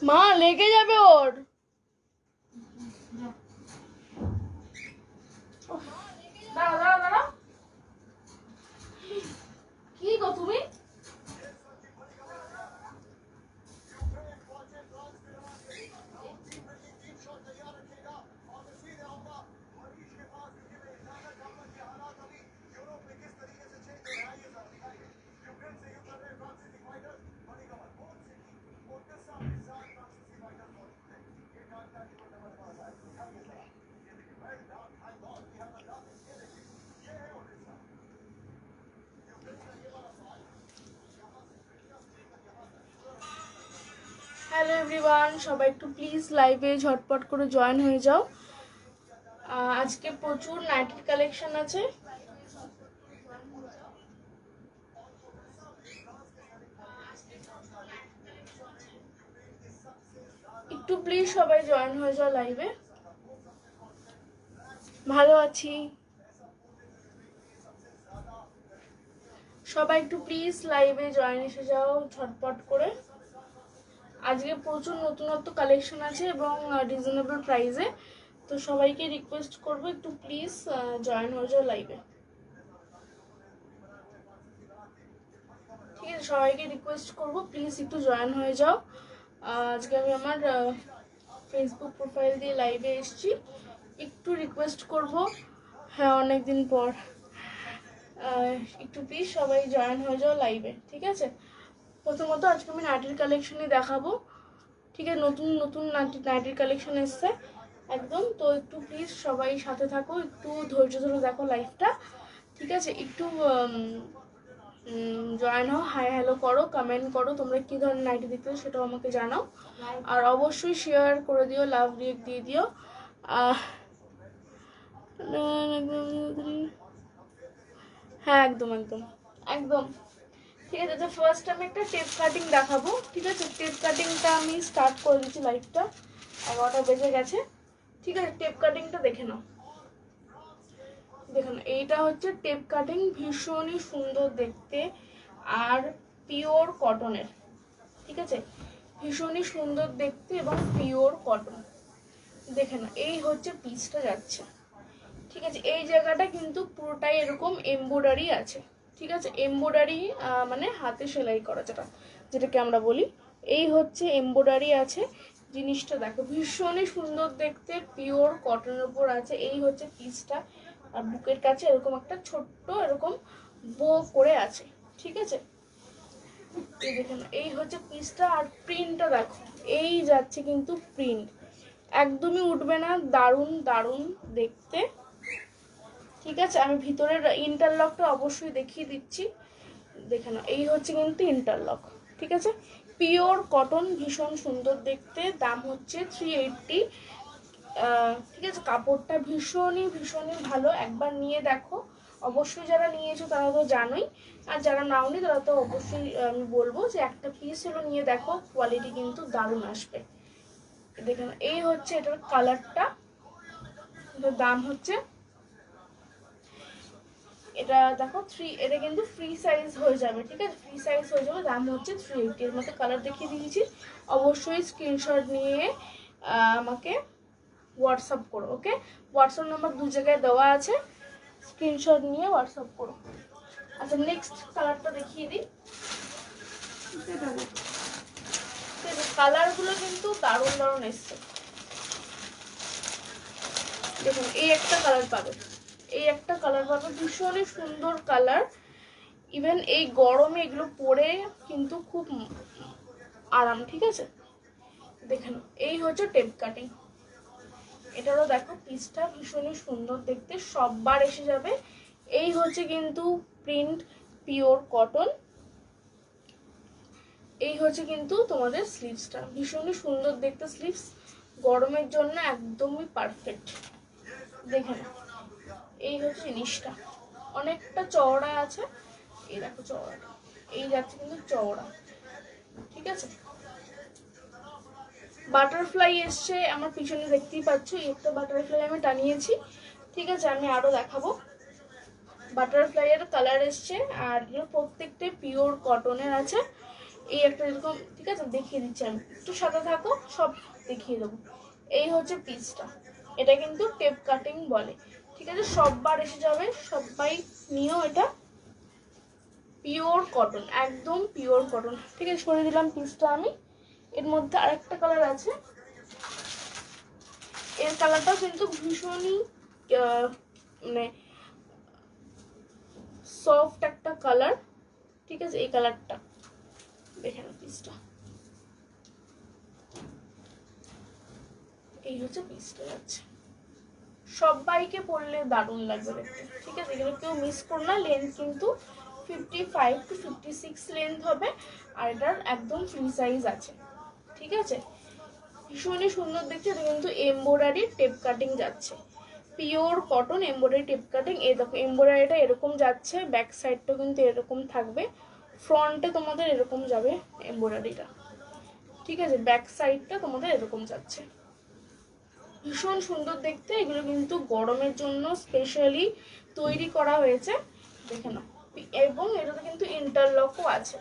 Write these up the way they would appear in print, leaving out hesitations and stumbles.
মা লেগে যাবে ওর। দাঁড়া দাঁড়া দাঁড়া, কি গো তুমি? হ্যালো এভরিওয়ান, সবাই একটু প্লিজ লাইভে ঝটপট করে জয়েন হয়ে যাও। আজকে প্রচুর নাইটির কালেকশন আছে। একটু প্লিজ সবাই জয়েন হয়ে যাও লাইভে। ভালো আছি, সবাই একটু প্লিজ লাইভে জয়েন এসে যাও ঝটপট করে। আজকে প্রচুর নতুনত্ব কালেকশন আছে এবং রিজনেবল প্রাইসে, তো সবাইকে রিকোয়েস্ট করবো একটু প্লিজ জয়েন হয়ে যাও লাইভে। ঠিক আছে, সবাইকে রিকোয়েস্ট করবো প্লিজ একটু জয়েন হয়ে যাও। আজকে আমি আমার ফেসবুক প্রোফাইল দিয়ে লাইভে এসেছি, একটু রিকোয়েস্ট করব, হ্যাঁ অনেকদিন পর, একটু প্লিজ সবাই জয়েন হয়ে যাও লাইভে। ঠিক আছে, প্রথমত আজকে আমি নাইটির কালেকশনই দেখাবো। ঠিক আছে, নতুন নতুন নাইটির কালেকশন এসছে একদম, তো একটু প্লিজ সবাই সাথে থাকো, একটু ধৈর্য ধরে দেখো লাইভটা। ঠিক আছে, একটু জয়েন হও, হাই হ্যালো করো, কমেন্ট করো তোমরা কী ধরনের নাইটি দেখতে সেটাও আমাকে জানাও, আর অবশ্যই শেয়ার করে দিও, লাভ রিয়েক্ট দিয়ে দিও। হ্যাঁ একদম একদম একদম। ঠিক আছে, তো ফার্স্ট আমি একটা টেপ কাটিং দেখাবো। ঠিক আছে, টেপ কাটিংটা আমি স্টার্ট করে দিচ্ছি, লাইভটা 11টা বেজে গেছে। ঠিক আছে, টেপ কাটিংটা দেখে নাও। দেখুন, এইটা হচ্ছে টেপ কাটিং, ভীষণই সুন্দর দেখতে আর পিওর কটনের। ঠিক আছে, ভীষণই সুন্দর দেখতে এবং পিওর কটন। দেখে না, এই হচ্ছে পিসটা যাচ্ছে। ঠিক আছে, এই জায়গাটা কিন্তু পুরোটাই এরকম এমব্রয়ডারি আছে। ঠিক আছে, এমব্রয়ডারি মানে হাতে সেলাই করা, যেটাকে আমরা বলি, এই হচ্ছে এমব্রয়ডারি আছে। জিনিসটা দেখো ভীষণই সুন্দর দেখতে, পিওর কটনের উপর আছে। এই হচ্ছে পিসটা, আর বুকের কাছে এরকম একটা ছোট্ট এরকম বো করে আছে। ঠিক আছে, এই দেখুন, এই হচ্ছে পিসটা, আর প্রিন্টটা দেখো, এই যাচ্ছে কিন্তু প্রিন্ট, একদমই উঠবে না, দারুণ দারুণ দেখতে। ঠিক আছে, আমি ভিতরের ইন্টারলকটা অবশ্যই দেখিয়ে দিচ্ছি, দেখে নাও, এই হচ্ছে কিন্তু ইন্টারলক। ঠিক আছে, পিওর কটন, ভীষণ সুন্দর দেখতে, দাম হচ্ছে 380। ঠিক আছে, কাপড়টা ভীষণই ভীষণই ভালো, একবার নিয়ে দেখো। অবশ্যই যারা নিয়েছো তারা তো জানোই, আর যারা নাওনি তারা তো অবশ্যই আমি বলবো যে একটা পিস হলো নিয়ে দেখো, কোয়ালিটি কিন্তু দারুণ আসবে। দেখুন, এই হচ্ছে এটার কালারটা, এটার দাম হচ্ছে, এটা দেখো এটা কিন্তু ফ্রি সাইজ হয়ে যাবে। ঠিক আছে, ফ্রি সাইজ হয়ে যাবে, দাম হচ্ছে 380। এর মধ্যে কালার দেখিয়ে দিয়েছি, অবশ্যই স্ক্রিনশট নিয়ে আমাকে হোয়াটসঅ্যাপ করো। ওকে, হোয়াটসঅ্যাপ নাম্বার 2 জায়গায় দেওয়া আছে, স্ক্রিনশট নিয়ে হোয়াটসঅ্যাপ করো। আচ্ছা, নেক্সট কালারটা দেখিয়ে দিই। কালারগুলো কিন্তু দারুণ দারুণ এসছে। দেখুন, এই একটা কালার পাবে, এই একটা কালার পাবে, ভীষণই সুন্দর কালার। ইভেন এই গরমে এগুলো পরে কিন্তু খুব আরাম। ঠিক আছে, দেখেন, এই হচ্ছে টেপ কাটিং, এটারও দেখো পিসটা ভীষণই সুন্দর দেখতে, সববার এসে যাবে। এই হচ্ছে কিন্তু প্রিন্ট, পিওর কটন। এই হচ্ছে কিন্তু তোমাদের স্লিভসটা, ভীষণই সুন্দর দেখতে স্লিভস, গরমের জন্য একদমই পারফেক্ট। দেখে নাও, এই হচ্ছে জিনিসটা, অনেকটা চওড়া আছে, এই দেখো চওড়াটা, এই যাচ্ছে কিন্তু চওড়া, ঠিক আছে। বাটারফ্লাই এসছে আমার পিছনে, দেখতেই পাচ্ছ একটা বাটারফ্লাই আমি টানিয়েছি, ঠিক আছে। আমি আরো দেখাবো, বাটারফ্লাই এর কালার এসছে, আর এগুলো প্রত্যেকটাই পিওর কটনের আছে। এই একটা এরকম, ঠিক আছে, দেখিয়ে দিচ্ছি আমি, একটু সাথে থাকো, সব দেখিয়ে দেবো। এই হচ্ছে পিসটা, এটা কিন্তু টেপ কাটিং বলে, ঠিক আছে। সববার এসে যাবে, সবাই নিও, এটা পিওর কটন, একদম পিওর কটন, ঠিক আছে। সরিয়ে দিলাম পিসটা আমি। এর মধ্যে আরেকটা কালার আছে, এর কালারটাও কিন্তু ভীষণই মানে সফট একটা কালার, ঠিক আছে। এই কালারটা দেখে নাও, পিসটা এই হচ্ছে পিসটা যাচ্ছে, সবাইকে পরলে দারুণ লাগবে দেখতে, ঠিক আছে। এগুলো কেউ মিস করো না, লেন্থ কিন্তু 55 to 56 লেন্থ হবে, আর এটার একদম ফ্রি সাইজ আছে, ঠিক আছে। ভীষণই সুন্দর দেখতে, এটা কিন্তু এমব্রয়ডারি টেপ কাটিং যাচ্ছে, pure cotton embroidery tape cutting. এই দেখো এমব্রয়ডারিটা এরকম যাচ্ছে, ব্যাক সাইডটা কিন্তু এরকম থাকবে, ফ্রন্টে তোমাদের এরকম যাবে এমব্রয়ডারিটা, ঠিক আছে। ব্যাক সাইডটা তোমাদের এরকম যাচ্ছে, ভীষণ সুন্দর দেখতে। এগুলো কিন্তু গরমের জন্য স্পেশালি তৈরি করা হয়েছে, দেখে নাও। এবং এটাতে কিন্তু ইন্টারলকও আছে,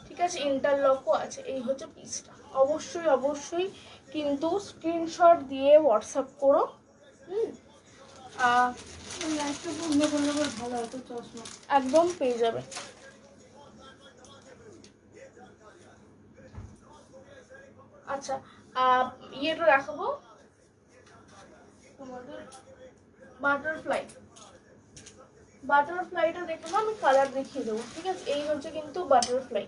ঠিক আছে, ইন্টারলকও আছে। এই হচ্ছে পিসটা, অবশ্যই অবশ্যই কিন্তু স্ক্রিনশট দিয়ে হোয়াটসঅ্যাপ করো। একদম পেয়ে যাবে। আচ্ছা, ইয়েটা দেখাবো তোমাদের, বাটারফ্লাই, বাটারফ্লাইটা দেখে নাও, আমি কালার দেখিয়ে দেবো, ঠিক আছে। এই হচ্ছে কিন্তু বাটারফ্লাই,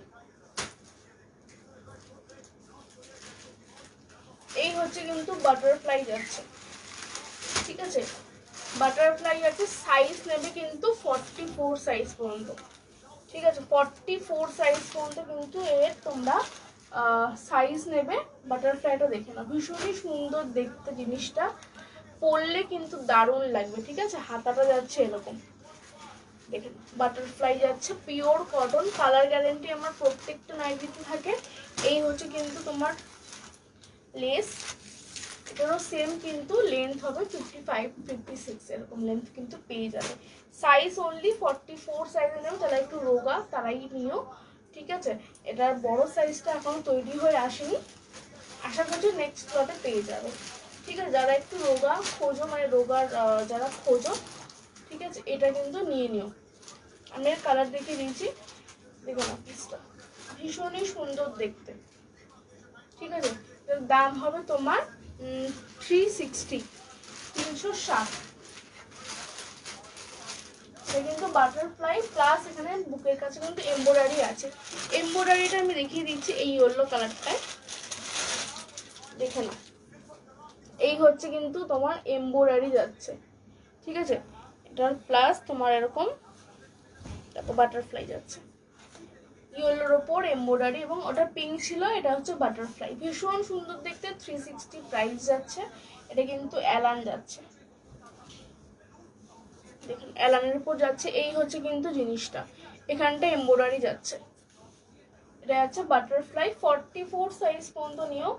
এই হচ্ছে কিন্তু বাটারফ্লাই যাচ্ছে, ঠিক আছে। বাটারফ্লাই আছে, সাইজ নেবে কিন্তু 44 সাইজ পর্যন্ত, ঠিক আছে। 44 সাইজ পর্যন্ত কিন্তু এর তোমরা সাইজ নেবে। বাটারফ্লাইটা দেখে নাও, ভীষণই সুন্দর দেখতে জিনিসটা, পরলে কিন্তু দারুণ লাগবে, ঠিক আছে। হাতাটা যাচ্ছে এরকম, দেখুন বাটারফ্লাই যাচ্ছে, পিওর কটন, কালার গ্যারেন্টি আমার প্রত্যেকটা নাইটিতে থাকে। এই হচ্ছে কিন্তু তোমার লেস, এটারও সেম কিন্তু লেন্থ হবে 55 56 এরকম লেন্থ কিন্তু পেয়ে যাবে। সাইজ অনলি 44 সাইজে নেও, যারা একটু রোগা তারাই নিও, ঠিক আছে। এটার বড় সাইজটা এখনো তৈরি হয়ে আসেনি, আশা করছি নেক্সট লটে পেয়ে যাবে, ঠিক আছে। যারা একটু রোগা খোঁজো, মানে রোগার যারা খোঁজো, ঠিক আছে, এটা কিন্তু নিয়ে নিও। আমি এর কালার দেখিয়ে দিয়েছি, দেখো না পিসটা ভীষণই সুন্দর দেখতে, ঠিক আছে। এর দাম হবে তোমার 360, 360। এটা কিন্তু বাটারফ্লাই প্লাস এখানে বুকের কাছে কিন্তু এমব্রয়ডারি আছে, এমব্রয়ডারিটা আমি দেখিয়ে দিচ্ছি এই ইয়েলো কালারটায়, দেখে নাও। এই হচ্ছে কিন্তু তোমার এমব্রয়ডারি যাচ্ছে, ঠিক আছে। এটার প্লাস তোমার এরকম দেখো বাটারফ্লাই যাচ্ছে, ইয়েলোর ওপর এমব্রয়ডারি, এবং ওটা পিঙ্ক ছিল, এটা হচ্ছে বাটারফ্লাই, ভীষণ সুন্দর দেখতে। 360 প্রাইস যাচ্ছে, এটা কিন্তু অ্যালান যাচ্ছে, দেখুন অ্যালানের উপর যাচ্ছে। এই হচ্ছে কিন্তু জিনিসটা, এখানটা এমব্রয়ডারি যাচ্ছে, এটা যাচ্ছে বাটারফ্লাই। 44 সাইজ পর্যন্ত নিও,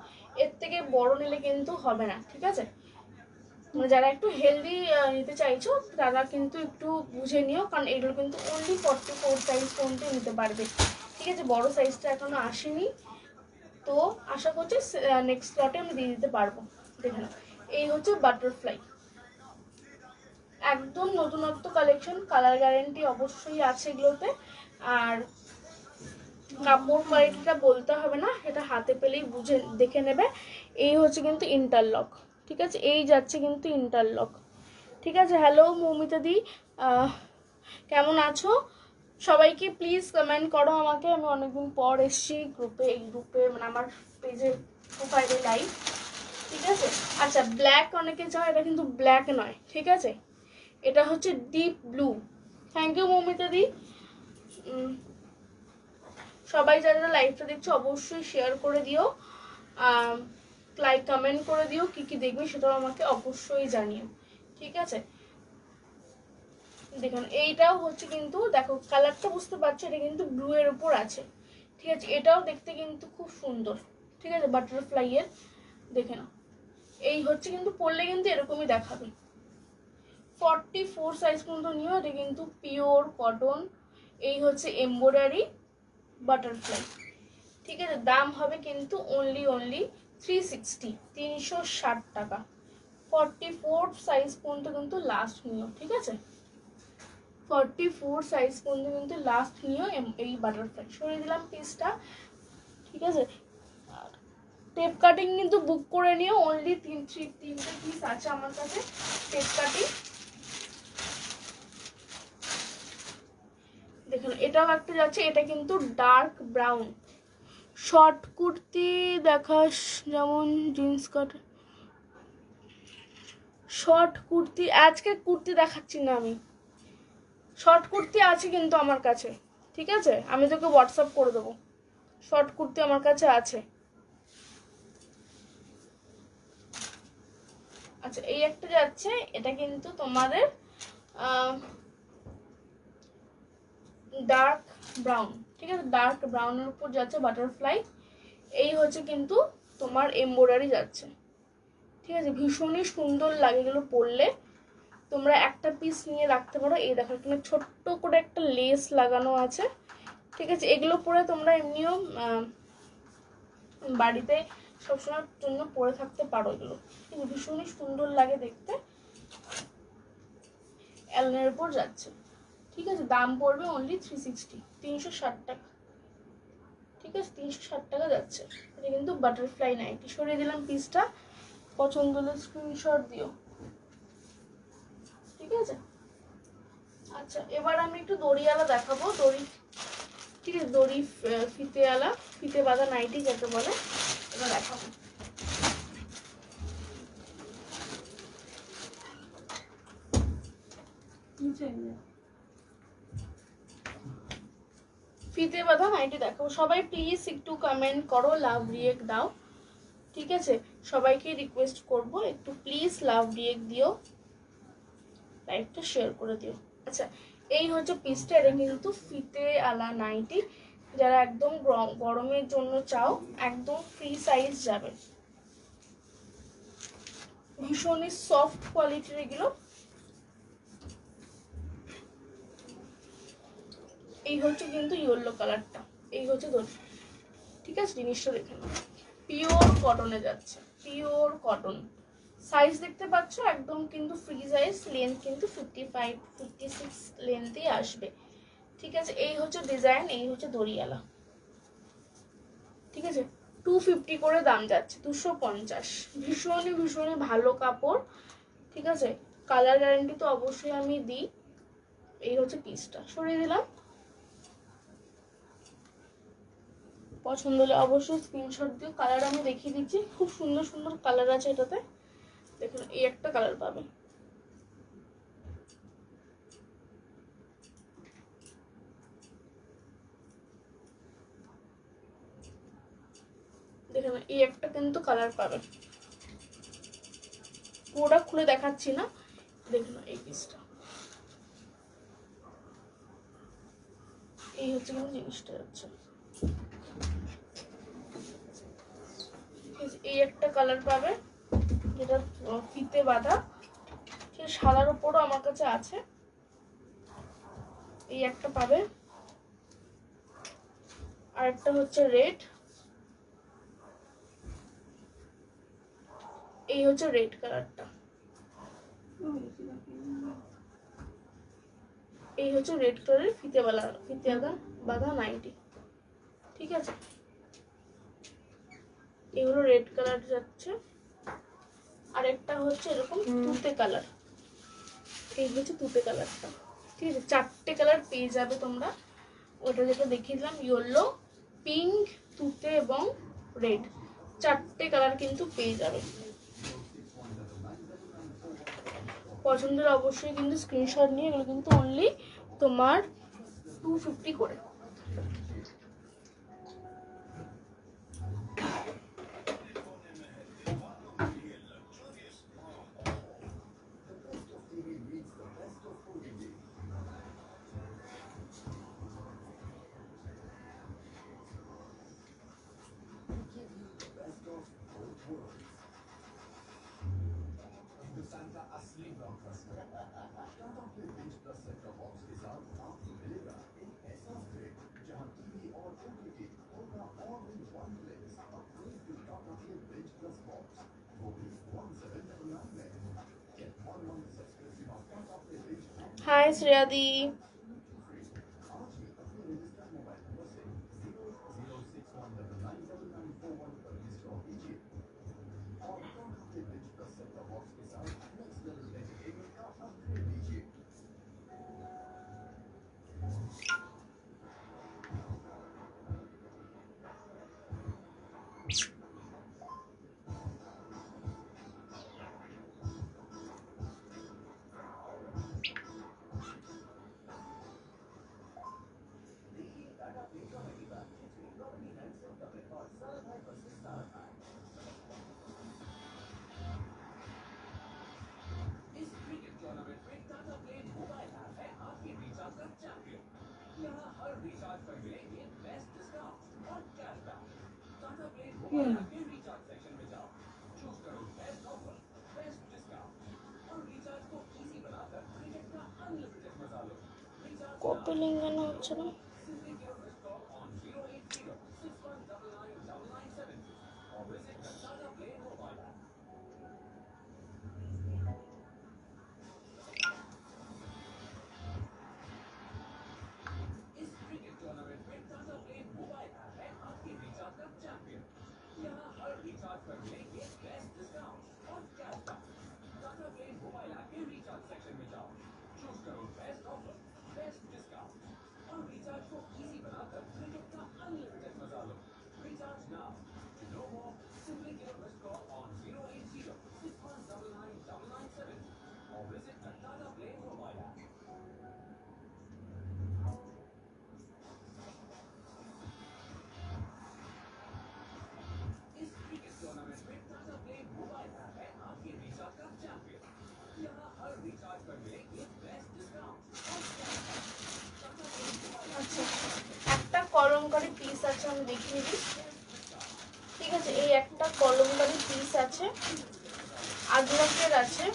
এর থেকে বড় নিলে কিন্তু হবে না, ঠিক আছে। মানে যারা একটু হেলদি নিতে চাইছো তারা কিন্তু একটু বুঝে নিও, কারণ এগুলো কিন্তু অনলি 44 সাইজ পর্যন্ত নিতে পারবে, ঠিক আছে। বড় সাইজটা এখনো আসেনি, তো আশা করছি নেক্সট লটে আমি দিয়ে দিতে পারবো, দেখে নাও। এই হচ্ছে বাটারফ্লাই, একদম নতুনত্ব কালেকশন, কালার গ্যারেন্টি অবশ্যই আছে এগুলোতে, আর কাপড় কোয়ালিটিটা বলতে হবে না, এটা হাতে পেলেই বুঝে দেখে নেবে। এই হচ্ছে কিন্তু ইন্টারলক, ঠিক আছে, এই যাচ্ছে কিন্তু ইন্টারলক, ঠিক আছে। হ্যালো মৌমিতা দি, কেমন আছো? সবাইকে প্লিজ কমেন্ট করো আমাকে, আমি অনেকদিন পর এসছি গ্রুপে, এই গ্রুপে মানে আমার পেজে প্রোফাইলে লাইভ, ঠিক আছে। আচ্ছা ব্ল্যাক অনেকে চাও, এটা কিন্তু ব্ল্যাক নয়, ঠিক আছে, এটা হচ্ছে deep blue. Thank you Moumita di. সবাই যারা লাইভটা দেখছো অবশ্যই শেয়ার করে দিও, লাইক কমেন্ট করে দিও, কি কি দেখবে সেটাও আমাকে অবশ্যই জানিও, ঠিক আছে। দেখুন এইটাও হচ্ছে কিন্তু দেখো কালারটা বুঝতে পারছো, এটা কিন্তু ব্লু এর উপর আছে, ঠিক আছে। এটাও দেখতে কিন্তু খুব সুন্দর, ঠিক আছে, বাটারফ্লাই এর। দেখে নাও, এই হচ্ছে কিন্তু পরলে কিন্তু এরকমই দেখাবে। 44 সাইজ পর্যন্ত নিও। এটা কিন্তু পিওর কটন, এই হচ্ছে এমব্রয়ডারি বাটারফ্লাই, ঠিক আছে। দাম হবে কিন্তু অনলি 360 টাকা। 44 সাইজ পর্যন্ত কিন্তু লাস্ট নিও, ঠিক আছে। 44 সাইজ পর্যন্ত কিন্তু লাস্ট নিও এই বাটারফ্লাই। সরিয়ে দিলাম পিসটা, ঠিক আছে। টেপ কাটিং কিন্তু বুক করে নিও, অনলি তিনটে পিস আছে আমার কাছে টেপ কাটিং। দেখুন এটাও একটা যাচ্ছে, এটা কিন্তু ডার্ক ব্রাউন শর্ট কুর্তি দেখাস, যেমন জিন্স কাট শর্ট কুর্তি। আজকে কুর্তি দেখাচ্ছি না আমি, শর্ট কুর্তি আছে কিন্তু আমার কাছে, ঠিক আছে, আমি তোকে হোয়াটসঅ্যাপ করে দেবো। শর্ট কুর্তি আমার কাছে আছে। আচ্ছা এই একটা যাচ্ছে, এটা কিন্তু তোমাদের ডার্ক ব্রাউন, ঠিক আছে, ডার্ক ব্রাউনের উপর যাচ্ছে বাটারফ্লাই। এই হচ্ছে কিন্তু তোমার এমব্রয়ডারি যাচ্ছে, ঠিক আছে। ভীষণই সুন্দর লাগে এগুলো পরলে, তোমরা একটা পিস নিয়ে রাখতে পারো। এই দেখো এখানে ছোট্ট করে একটা লেস লাগানো আছে, ঠিক আছে। এগুলো পরে তোমরা এমনিও বাড়িতে সবসময়ের জন্য পরে থাকতে পারো, এগুলো ভীষণই সুন্দর লাগে দেখতে। অ্যালনের উপর যাচ্ছে, ঠিক আছে। দাম পড়বে অনলি 360 টাকা, ঠিক আছে, 360 টাকা যাচ্ছে। এটা কিন্তু বাটারফ্লাই নাইটি। সরিয়ে দিলাম পিসটা, পছন্দ হলে স্ক্রিনশট দিও, ঠিক আছে। আচ্ছা এবার আমি একটু দড়িওয়ালা দেখাবো, দড়ি, ঠিক আছে, দড়ি ফিতেওয়ালা, ফিতে বাঁধা নাইটি যাকে বলে, এটা দেখাবো। ফিতে বাঁধা নাইটি দেখাবো। সবাই প্লিজ একটু কমেন্ট করো, লাভ রিয়েক্ট দাও, ঠিক আছে। সবাইকে রিকোয়েস্ট করব একটু প্লিজ লাভ রিয়েক্ট দিও, লাইভটা শেয়ার করে দিও। আচ্ছা এই হচ্ছে পিসটা, এটা কিন্তু ফিতে আলা নাইটি, যারা একদম গরমের জন্য চাও, একদম ফ্রি সাইজ যাবে, ভীষণই সফট কোয়ালিটির এগুলো। এই হচ্ছে কিন্তু ইয়েলো কালারটা, এই হচ্ছে দড়ি, ঠিক আছে। জিনিসটা দেখে নাও, পিওর কটনে যাচ্ছে, পিওর কটন। সাইজ দেখতে পাচ্ছ একদম কিন্তু ফ্রি সাইজ, লেন্থ কিন্তু 55-56 লেন্থই আসবে, ঠিক আছে। এই হচ্ছে ডিজাইন, এই হচ্ছে দড়িয়ালা, ঠিক আছে। 250 করে দাম যাচ্ছে, 250। ভীষণই ভালো কাপড়, ঠিক আছে। কালার গ্যারান্টি তো অবশ্যই আমি দিই। এই হচ্ছে পিসটা, সরিয়ে দিলাম। পছন্দ হলে অবশ্যই স্ক্রিনশট দিও। কালার আমি দেখিয়ে দিচ্ছি, খুব সুন্দর কালার আছে এটাতে। দেখুন এই একটা কালার পাবে, দেখুন এই একটা কিন্তু কালার পাবে, পুরোটা খুলে দেখাচ্ছি না। দেখুন এই পিসটা, এই হচ্ছে কিন্তু জিনিসটা যাচ্ছে, এই একটা কালার পাবে যেটা ফিতে বাঁধা, ঠিক সাদার উপরও আমার কাছে আছে। এই একটা পাবে, আর একটা হচ্ছে রেড, এই হচ্ছে রেড কালারটা, এই হচ্ছে রেড কালারের ফিতে বাঁধা নাইটি, ঠিক আছে। এগুলো রেড কালার যাচ্ছে, আর একটা হচ্ছে এরকম তুতে কালার, এই হচ্ছে তুতে কালারটা, ঠিক আছে। 4টে কালার পেয়ে যাবে তোমরা, ওটা যেটা দেখিয়ে দিলাম ইয়েলো, পিঙ্ক, তুতে এবং রেড, 4টে কালার কিন্তু পেয়ে যাবে। পছন্দের অবশ্যই কিন্তু স্ক্রিনশট নিয়ে, এগুলো কিন্তু অনলি তোমার 250 করে। হাই শ্রেয়াদি। কপি লিঙ্ক কেন হচ্ছে না? একটা কলমকারি পিস আছে, আমি দেখিয়ে দিই। ঠিক আছে, এই একটা কলমকারি পিস আছে, আজরাকের আছে।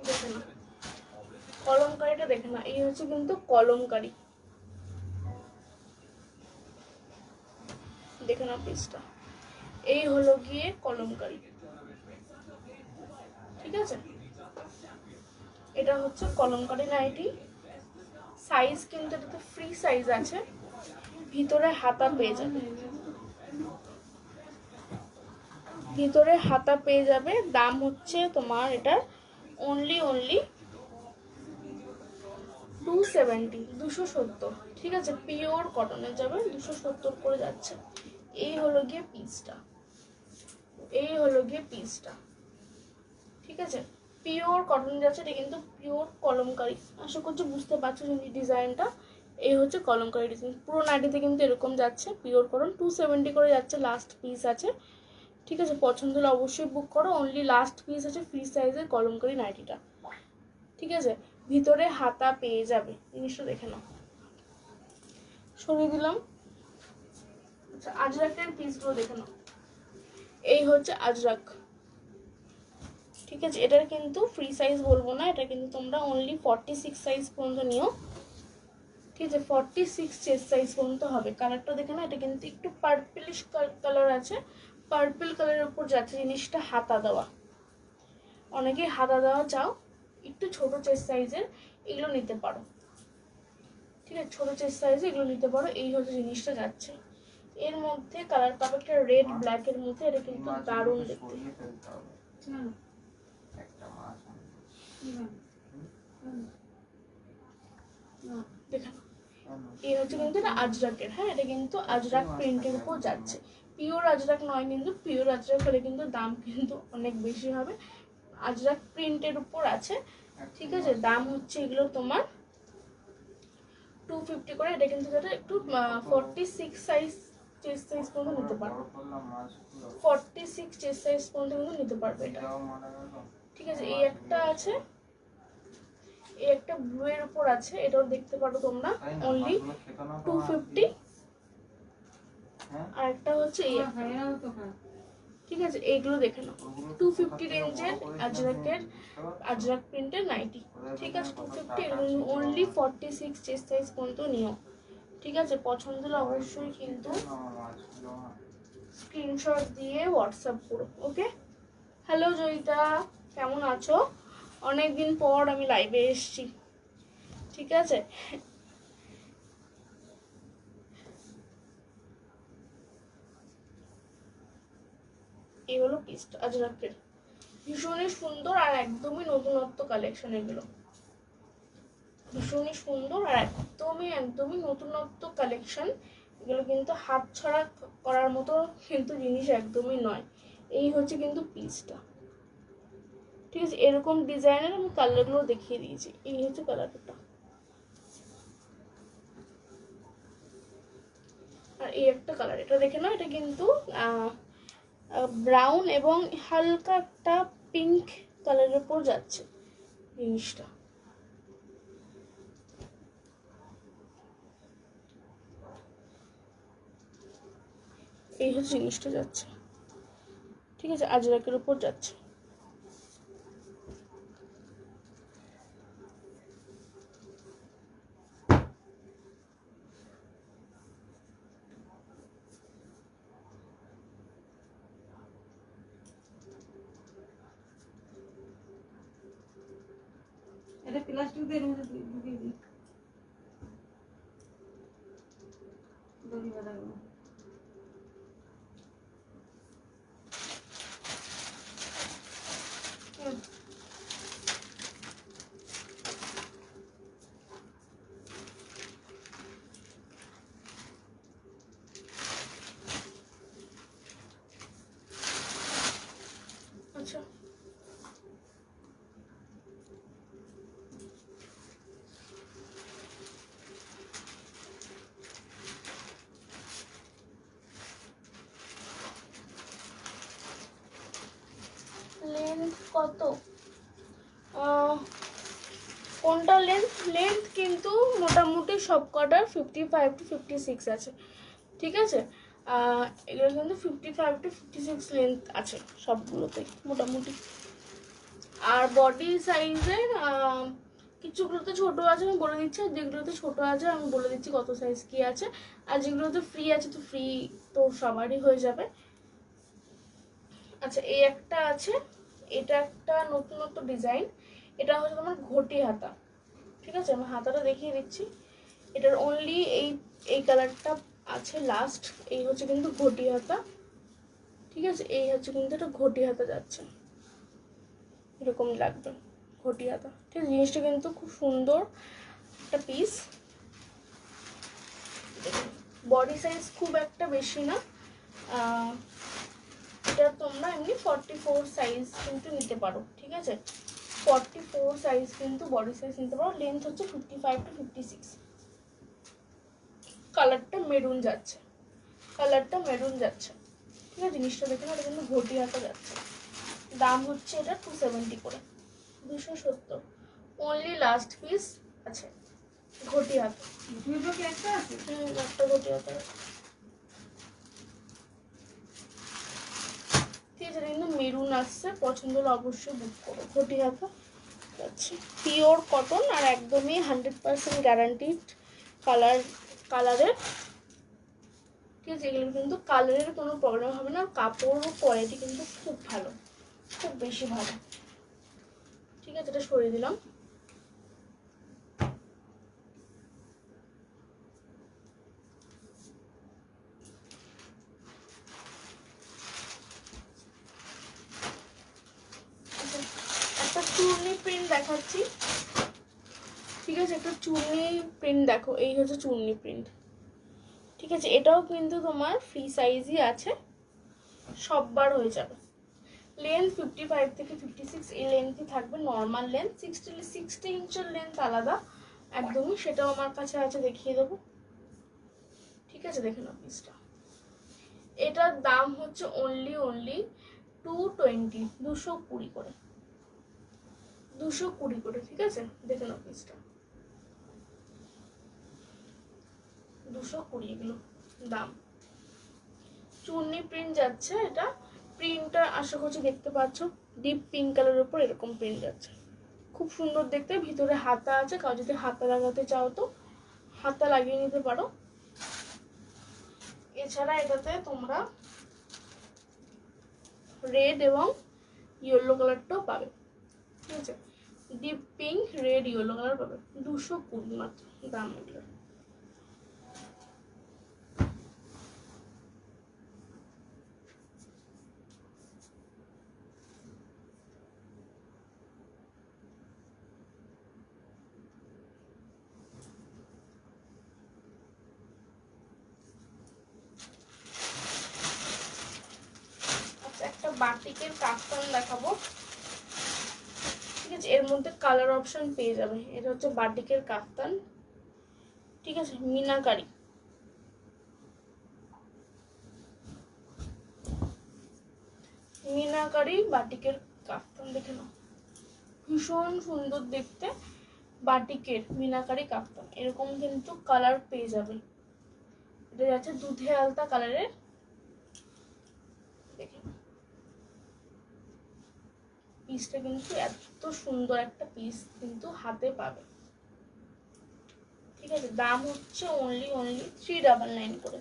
দেখে না কলমকারিটা, দেখে না, এই হচ্ছে কিন্তু কলমকারি। দেখে না পিসটা, এই হলো গিয়ে কলমকারি। ঠিক আছে, এটা হচ্ছে কলমকারি নাইটি। সাইজ কিন্তু এটাতে ফ্রি সাইজ আছে, ভিতরে হাতা পেয়ে যাবে, ভিতরে হাতা পেয়ে যাবে। দাম হচ্ছে তোমার এটার অনলি 270, 270। ঠিক আছে, পিওর কটনে যাবে, 270 করে যাচ্ছে। এই হলো গিয়ে পিসটা, এই হলো গিয়ে পিসটা। ঠিক আছে, পিওর কটন যাচ্ছে, এটা কিন্তু পিওর কলমকারি। আশা করছি বুঝতে পারছো ডিজাইনটা। এই হচ্ছে কলমকারি ডিজাইন, পুরো নাইটিতে কিন্তু এরকম যাচ্ছে, পিওর কটন। 270 করে যাচ্ছে, লাস্ট পিস আছে। ঠিক আছে, পছন্দ হলে অবশ্যই বুক করো। অনলি লাস্ট পিস আছে ফ্রি সাইজের কলমকারি নাইটিটা। ঠিক আছে, ভিতরে হাতা পেয়ে যাবে, জিনিসটা দেখে নাও। সরিয়ে দিলাম। আচ্ছা, আজরাকের পিসগুলো দেখে নাও। এই হচ্ছে আজরাক। ঠিক আছে, এটার কিন্তু ফ্রি সাইজ বলবো না, এটা কিন্তু তোমরা অনলি 46 সাইজ পর্যন্ত নিও। ঠিক আছে, 46 চেস্ট সাইজ পর্যন্ত হবে। কালারটা দেখে না, এটা কিন্তু একটু পার্পলিশ কালার আছে, পার্পল কালারের উপর যাচ্ছে জিনিসটা, হাতা দেওয়া। অনেকেই হাতা দেওয়া চাও, একটু ছোট চেস্ট সাইজের, এগুলো নিতে পারো। ঠিক আছে, ছোট চেস্ট সাইজে এগুলো নিতে পারো। এই হচ্ছে জিনিসটা যাচ্ছে। এর মধ্যে কালার পাবে একটা রেড ব্ল্যাক এর মধ্যে, এটা কিন্তু দারুণ দেখতে। দেখেন, এই হচ্ছে কিন্তু এটা আজরাকের। হ্যাঁ, এটা কিন্তু আজরাক প্রিন্টের উপর যাচ্ছে, পিওর আজরাক নয় কিন্তু। পিওর আজরাক হলে কিন্তু দাম কিন্তু অনেক বেশি হবে। আজরাক প্রিন্টের উপর আছে। ঠিক আছে, দাম হচ্ছে এগুলো তোমার 250 করে। এটা কিন্তু যেটা একটু 46 সাইজ চেস্ট সাইজ পর্যন্ত নিতে পারবে, 46 চেস্ট সাইজ পর্যন্ত কিন্তু নিতে পারবে এটা। ঠিক আছে, এই একটা আছে, এই একটা ব্লু এর উপর আছে, এটাও দেখতে পারো তোমরা, অনলি 250। আর একটা হচ্ছে এই একটা। ঠিক আছে, এইগুলো দেখে নাও, 250 রেঞ্জের আজরাক প্রিন্টের নাইটি। ঠিক আছে, 250, অনলি 46 চেস্ট সাইজ পর্যন্ত নিও। ঠিক আছে, পছন্দ হলে অবশ্যই কিন্তু স্ক্রিনশট দিয়ে হোয়াটসঅ্যাপ করো। ওকে, হ্যালো জয়িতা। কেমন আছো? অনেকদিন পর আমি লাইভে এসেছি, ঠিক আছে? এই হলো পিসটা আজরাকের, ভীষণই সুন্দর আর একদমই নতুনত্ব কালেকশন। এগুলো ভীষণই সুন্দর আর একদমই নতুনত্ব কালেকশন। এগুলো কিন্তু হাত ছড়া করার মতো কিন্তু জিনিস একদমই নয়। এই হচ্ছে কিন্তু পিসটা, ঠিক আছে? এরকম ডিজাইনের আমি কালারগুলো দেখিয়ে দিয়েছি। এই হচ্ছে কালারটা, আর এই একটা কালার, এটা দেখে নাও। এটা কিন্তু ব্রাউন এবং হালকা একটা পিঙ্ক কালারের উপর যাচ্ছে জিনিসটা। এই হচ্ছে জিনিসটা যাচ্ছে, ঠিক আছে? আজরাকের উপর যাচ্ছে। এটা প্লাস্টিক দিয়ে ঢুকিয়ে দিই দড়ি বাঁধাগুলো। আচ্ছা, লেন্থ কত? কোনটা লেন্থ কিন্তু মোটামুটি সব কটার 55 to 56 আছে, ঠিক আছে? এগুলো কিন্তু 55 to 56 লেন্থ আছে সবগুলোতেই মোটামুটি। আর বডি সাইজের কিছুগুলোতে ছোট আছে আমি বলে দিচ্ছি, আর যেগুলোতে ছোট আছে আমি বলে দিচ্ছি কত সাইজ কি আছে। আর যেগুলোতে ফ্রি আছে তো ফ্রি, তো সবারই হয়ে যাবে। আচ্ছা, এই একটা আছে, এটা একটা নতুনত্ব ডিজাইন। এটা হচ্ছে তোমার ঘটি হাতা, ঠিক আছে? আমি হাতাটা দেখিয়ে দিচ্ছি। এটার অনলি এই এই কালারটা আছে লাস্ট। এই হচ্ছে কিন্তু ঘটি হাতা, ঠিক আছে? এই হচ্ছে কিন্তু এটা ঘটি হাতা যাচ্ছে, এরকম লাগবে ঘটি হাতা, ঠিক আছে? জিনিসটা কিন্তু খুব সুন্দর একটা পিস। বডি সাইজ খুব একটা বেশি না। এটা তোমরা এমনি 44 সাইজ কিন্তু নিতে পারো, ঠিক আছে? 44 সাইজ কিন্তু বডি সাইজ নিতে পারো। লেন্থ হচ্ছে 55 to 56। কালারটা মেরুন যাচ্ছে, ঠিক আছে? জিনিসটা দেখে না, এটা কিন্তু ঘটি হাতা যাচ্ছে। দাম হচ্ছে এটা 270 করে, 270। অনলি লাস্ট পিস আছে ঘটি হাতা। একটা আছে, একটা ঘটি হাতা আছে, ঠিক আছে? কিন্তু মেরুন আসছে, পছন্দ হলে অবশ্যই বুক করো। ঘটি হাতা যাচ্ছে, পিওর কটন আর একদমই 100% গ্যারান্টিড কালারের, ঠিক আছে? এগুলো কিন্তু কালারের কোনো প্রবলেম হবে না। কাপড়ও কোয়ালিটি কিন্তু খুব ভালো, খুব বেশি ভালো, ঠিক আছে? এটা সরিয়ে দিলাম। একটা চুর্নি প্রিন্ট দেখাচ্ছি, ঠিক আছে? একটা চুর্নি প্রিন্ট দেখো, এই হচ্ছে চুর্নি প্রিন্ট, ঠিক আছে? এটাও কিন্তু তোমার ফ্রি সাইজই আছে, সববার হয়ে যাবে। লেন্থ 55 থেকে 56 এই লেন্থই থাকবে, নর্মাল লেন্থ। 60 ইঞ্চের লেন্থ আলাদা একদমই, সেটাও আমার কাছে আছে, দেখিয়ে দেবো, ঠিক আছে? দেখে নাও পিসটা। এটার দাম হচ্ছে অনলি 220, 220 করে, 220 করে, ঠিক আছে? দেখে নাও পিসটা, 220 এগুলো দাম। চুন্নি প্রিন্ট যাচ্ছে, এটা প্রিন্টটা আশা করছি দেখতে পাচ্ছ, ডিপ পিঙ্ক কালারের উপর এরকম প্রিন্ট যাচ্ছে, খুব সুন্দর দেখতে। ভিতরে হাতা আছে, কাউ যদি হাতা লাগাতে চাও তো হাতা লাগিয়ে নিতে পারো। এছাড়া এটাতে তোমরা রেড এবং ইয়েলো কালারটাও পাবে, ঠিক আছে, deep pink red yellow colour পাবে, 220 মাত্র দাম এগুলো। আচ্ছা, একটা বাটিকের কাফতান দেখাবো। ঠিক আছে, এর মধ্যে কালার অপশন পেয়ে যাবে। এটা হচ্ছে বাটিকের কাফতান, ঠিক আছে, মিনাকারি। মিনাকারি বাটিকের কাফতান দেখে নাও, ভীষণ সুন্দর দেখতে। বাটিকের মিনাকারি কাফতান এরকম কিন্তু কালার পেয়ে যাবে। এটা যাচ্ছে দুধে আলতা কালারের, দেখে নাও। পিসটা কিন্তু এত সুন্দর একটা পিস কিন্তু হাতে পাবে। ঠিক আছে, দাম হচ্ছে অনলি 399 করে,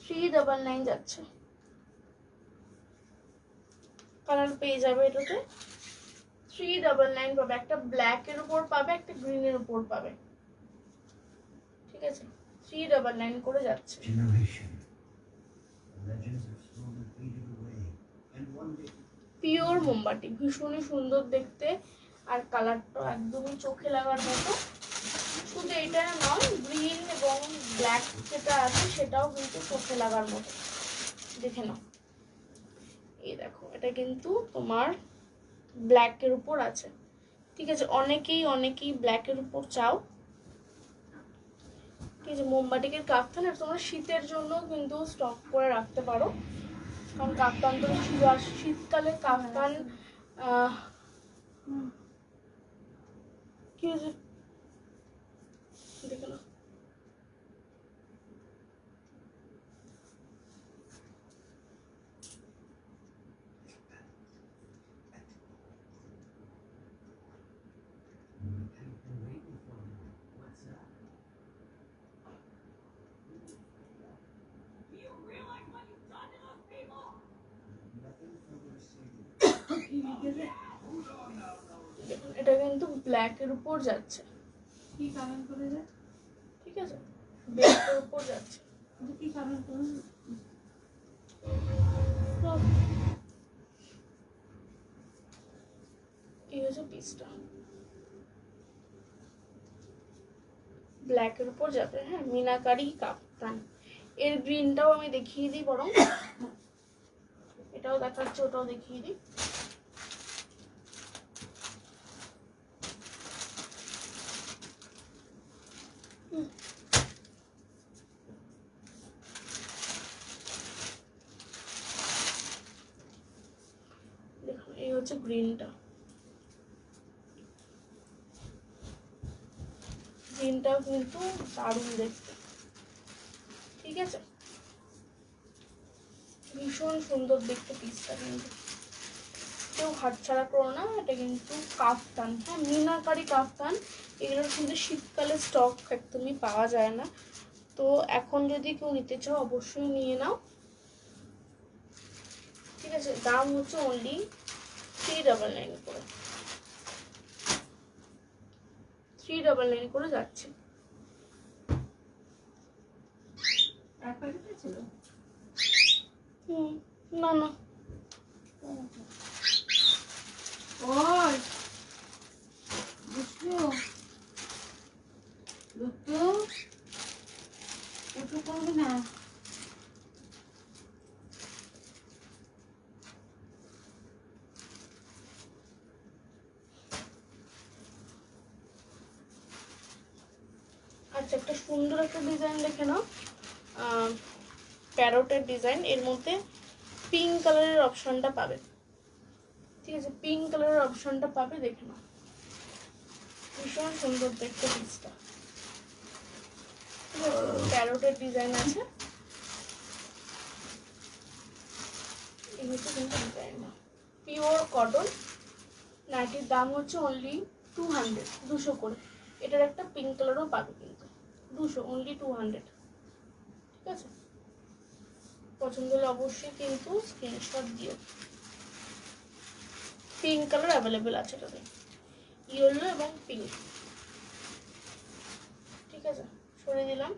399 যাচ্ছে। কালার পেয়ে যাবে এটাতে, 399 পাবে। একটা ব্ল্যাক এর উপর পাবে, একটা গ্রিন এর উপর পাবে। ঠিক আছে, 399 করে যাচ্ছে। পিওর মোমবাতি, ভীষণই সুন্দর দেখতে, আর কালারটা একদমই চোখে লাগার মতো। শুধু এটা নয়, গ্রিন এবং ব্ল্যাক যেটা আছে সেটাও কিন্তু চোখে লাগার মতো। দেখে নাও, এই দেখো, এটা কিন্তু তোমার ব্ল্যাকের উপর আছে। ঠিক আছে, অনেকেই ব্ল্যাকের উপর চাও। ঠিক আছে, মোমবাটিকের কাফতান আর তোমরা শীতের জন্য কিন্তু স্টক করে রাখতে পারো, কারণ কাফতান তো শীতকালে কাফতান কি হয়েছে দেখে নাও। দেখুন, এটা কিন্তু ব্ল্যাকের উপর যাচ্ছে। কি কালার করে যায়? ঠিক আছে, ব্ল্যাকের উপর যাচ্ছে। কি কালার করে? এই হচ্ছে পিসটা, ব্ল্যাকের উপর যাবে। হ্যাঁ, মিনাকারি কাপ্তান। এর গ্রিনটাও আমি দেখিয়ে দিই বরং, এটাও দেখাচ্ছে, ওটাও দেখিয়ে দিই। দেখুন, এই হচ্ছে গ্রিনটা, গ্রিনটাও কিন্তু দারুণ দেখতে। ঠিক আছে, ভীষণ সুন্দর দেখতে পিসটা কিন্তু, কেউ হাতছাড়া করো না। এটা কিন্তু কাফতান, হ্যাঁ, মিনাকারি কাফতান। এগুলোর কিন্তু শীতকালে স্টক একদমই পাওয়া যায় না, তো এখন যদি কেউ নিতে চাও অবশ্যই নিয়ে নাও। ঠিক আছে, দাম হচ্ছে অনলি 399 করে, 399 করে যাচ্ছে। এক প্যাকেট ছিল? না না, ওই দুষ্টু দুষ্টু, একটু করবি না? আচ্ছা, একটা সুন্দর একটা ডিজাইন দেখে নাও, প্যারোটের ডিজাইন। এর মধ্যে পিঙ্ক কালারের অপশনটা পাবে। ঠিক আছে, পিঙ্ক কালারের অপশনটা পাবে, দেখে নাও, ভীষণ সুন্দর দেখতে পিসটা। প্যারোটের ডিজাইন আছে, এই হচ্ছে কিন্তু ডিজাইনটা, পিওর কটন। নাইটির দাম হচ্ছে অনলি 200, 200 করে। এটার একটা পিঙ্ক কালারও পাবে কিন্তু, 200, অনলি 200। ঠিক আছে, পছন্দ হলে অবশ্যই কিন্তু স্ক্রিনশট দিও। পিঙ্ক কালার অ্যাভেলেবেল আছে এটাতে, ইয়েলো এবং পিঙ্ক। ঠিক আছে, সরিয়ে দিলাম।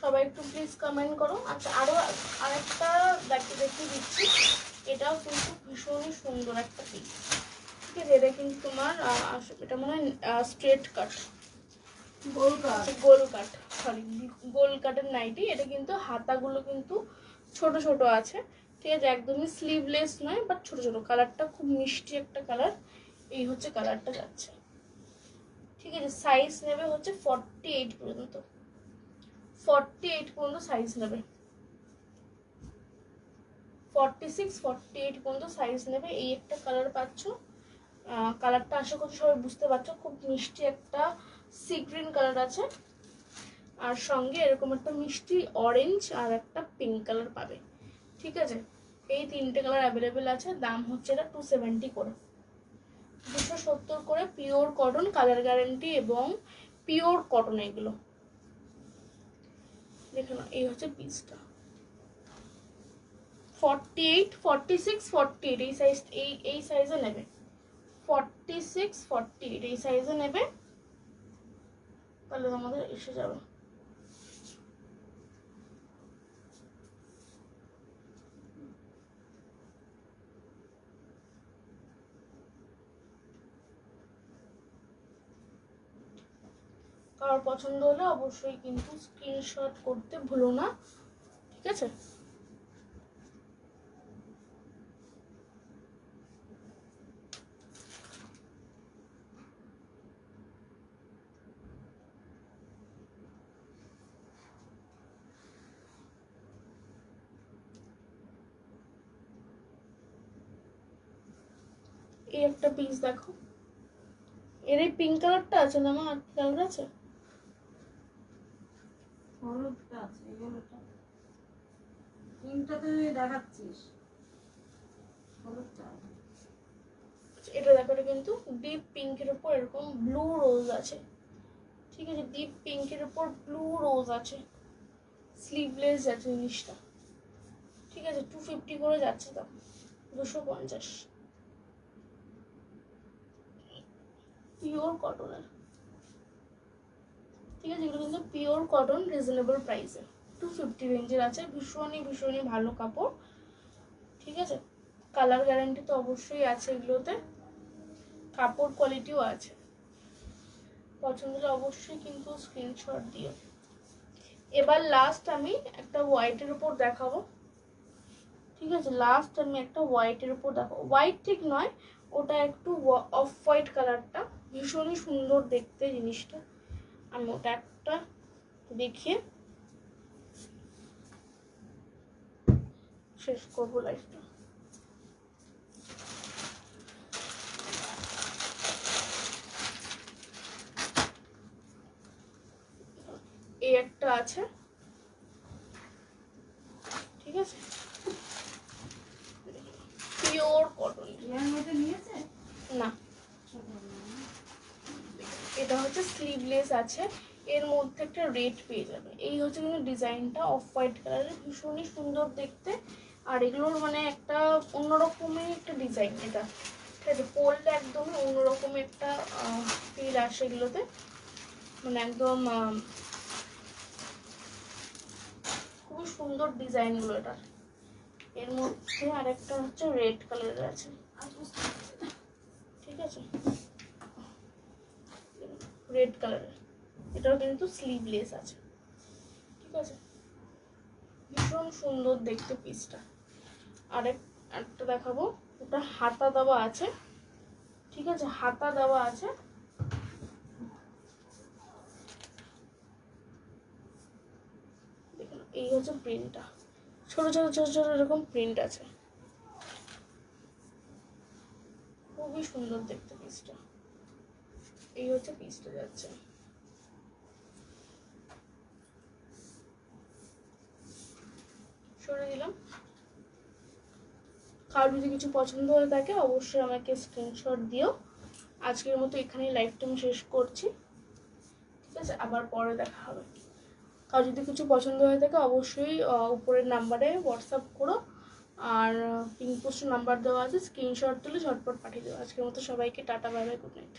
সবাই একটু প্লিজ কমেন্ট করো। আচ্ছা, আরেকটা দেখিয়ে দিচ্ছি। এটাও কিন্তু ভীষণই সুন্দর একটা পিস। ঠিক আছে, এটা কিন্তু তোমার এটা মনে হয় স্ট্রেট কাট, গোল কাট, সরি গোল কাটের নাইটি। এটা কিন্তু হাতাগুলো কিন্তু ছোট ছোট আছে। ঠিক আছে, একদমই স্লিভলেস নয়, বাট ছোট ছোট। কালারটা খুব মিষ্টি একটা কালার। এই হচ্ছে কালারটা যাচ্ছে। ঠিক আছে, সাইজ নেবে হচ্ছে 48 পর্যন্ত, 48 পর্যন্ত সাইজ নেবে, 46 48 পর্যন্ত সাইজ নেবে। এই একটা কালার পাচ্ছ। কালারটা আশা করছি সবাই বুঝতে পারছো, খুব মিষ্টি একটা সি গ্রিন কালার আছে, আর সঙ্গে এরকম একটা মিষ্টি অরেঞ্জ আর একটা পিঙ্ক কালার পাবে। ঠিক আছে, এই তিনটে কালার অ্যাভেলেবেল আছে। দাম হচ্ছে এটা 270 করে, 270 করে। পিওর কটন, কালার গ্যারান্টি এবং পিওর কটন এগুলো। দেখো না, এই হচ্ছে পিসটা। 48 46 48 এই সাইজ, এই সাইজে নেবে। 46 48 এই সাইজে নেবে, তাহলে তোমাদের এসে যাবে। কারোর পছন্দ হলে অবশ্যই কিন্তু স্ক্রিনশট করতে ভুলো না। ঠিক আছে, এই একটা পিস দেখো। এর এই পিঙ্ক কালারটা আছে না, আমার কালার আছে। হলুদটা আছে, হলুদটা পিঙ্কটা তুই দেখাচ্ছিস, হলুদটা। এটা দেখো, এটা কিন্তু ডিপ পিঙ্কের উপর এরকম ব্লু রোজ আছে। ঠিক আছে, ডিপ পিঙ্কের উপর ব্লু রোজ আছে, স্লিভলেস আছে জিনিসটা। ঠিক আছে, 250 করে যাচ্ছে দাম, 250। পিওর কটনের। ঠিক আছে, এগুলো কিন্তু পিওর কটন, রিজনেবল প্রাইসে 250 রেঞ্জের আছে। ভীষণই ভীষণই ভালো কাপড়। ঠিক আছে, কালার গ্যারান্টি তো অবশ্যই আছে এগুলোতে, কাপড় কোয়ালিটিও আছে। পছন্দ হলে অবশ্যই কিন্তু স্ক্রিনশট দিও। এবার লাস্ট আমি একটা হোয়াইটের উপর দেখাবো। ঠিক আছে, লাস্ট আমি একটা হোয়াইটের উপর দেখাবো। হোয়াইট ঠিক নয়, ওটা একটু অফ হোয়াইট কালারটা, ভীষণই সুন্দর দেখতে জিনিসটা। আমি ওটা একটা দেখিয়ে শেষ করবো লাইফটা। এই একটা আছে। ঠিক আছে, পিওর কটন। এর মধ্যে নিয়েছে না, এটা হচ্ছে স্লিভলেস আছে। এর মধ্যে একটা রেড পেয়ে যাবে। এই হচ্ছে কিন্তু ডিজাইনটা, অফ হোয়াইট কালারের, ভীষণই সুন্দর দেখতে। আর এগুলোর মানে একটা অন্যরকমের একটা ডিজাইন এটা। ঠিক আছে, পরলে একদমই অন্যরকমের একটা ফিল আসে এগুলোতে, মানে একদম খুবই সুন্দর ডিজাইনগুলো এটার। এর মধ্যে আরেকটা হচ্ছে রেড কালারের আছে। ঠিক আছে, রেড কালারের, এটাও কিন্তু স্লিভলেস আছে। ঠিক আছে, ভীষণ সুন্দর দেখতে পিসটা। আরেকটা দেখাবো, ওটা হাতা দেওয়া আছে। ঠিক আছে, হাতা দেওয়া আছে। দেখুন, এই হচ্ছে প্রিন্টটা, ছোট ছোট ছোট ছোট এরকম প্রিন্ট আছে, খুবই সুন্দর দেখতে পিসটা। এই হচ্ছে পিসটা যাচ্ছে। সরে দিলাম। কার যদি কিছু পছন্দ হয়ে থাকে অবশ্যই আমাকে স্ক্রিনশট দিও। আজকের মতো এখানেই লাইভটা আমি শেষ করছি, ঠিক আছে? আবার পরে দেখা হবে। কার যদি কিছু পছন্দ হয়ে থাকে অবশ্যই উপরের নাম্বারে হোয়াটসঅ্যাপ করো, আর পিঙ্ক পোস্ট নাম্বার দেওয়া আছে, স্ক্রিনশট তুলে ঝটপট পাঠিয়ে দেবো। আজকের মতো সবাইকে tata, bye bye, good night.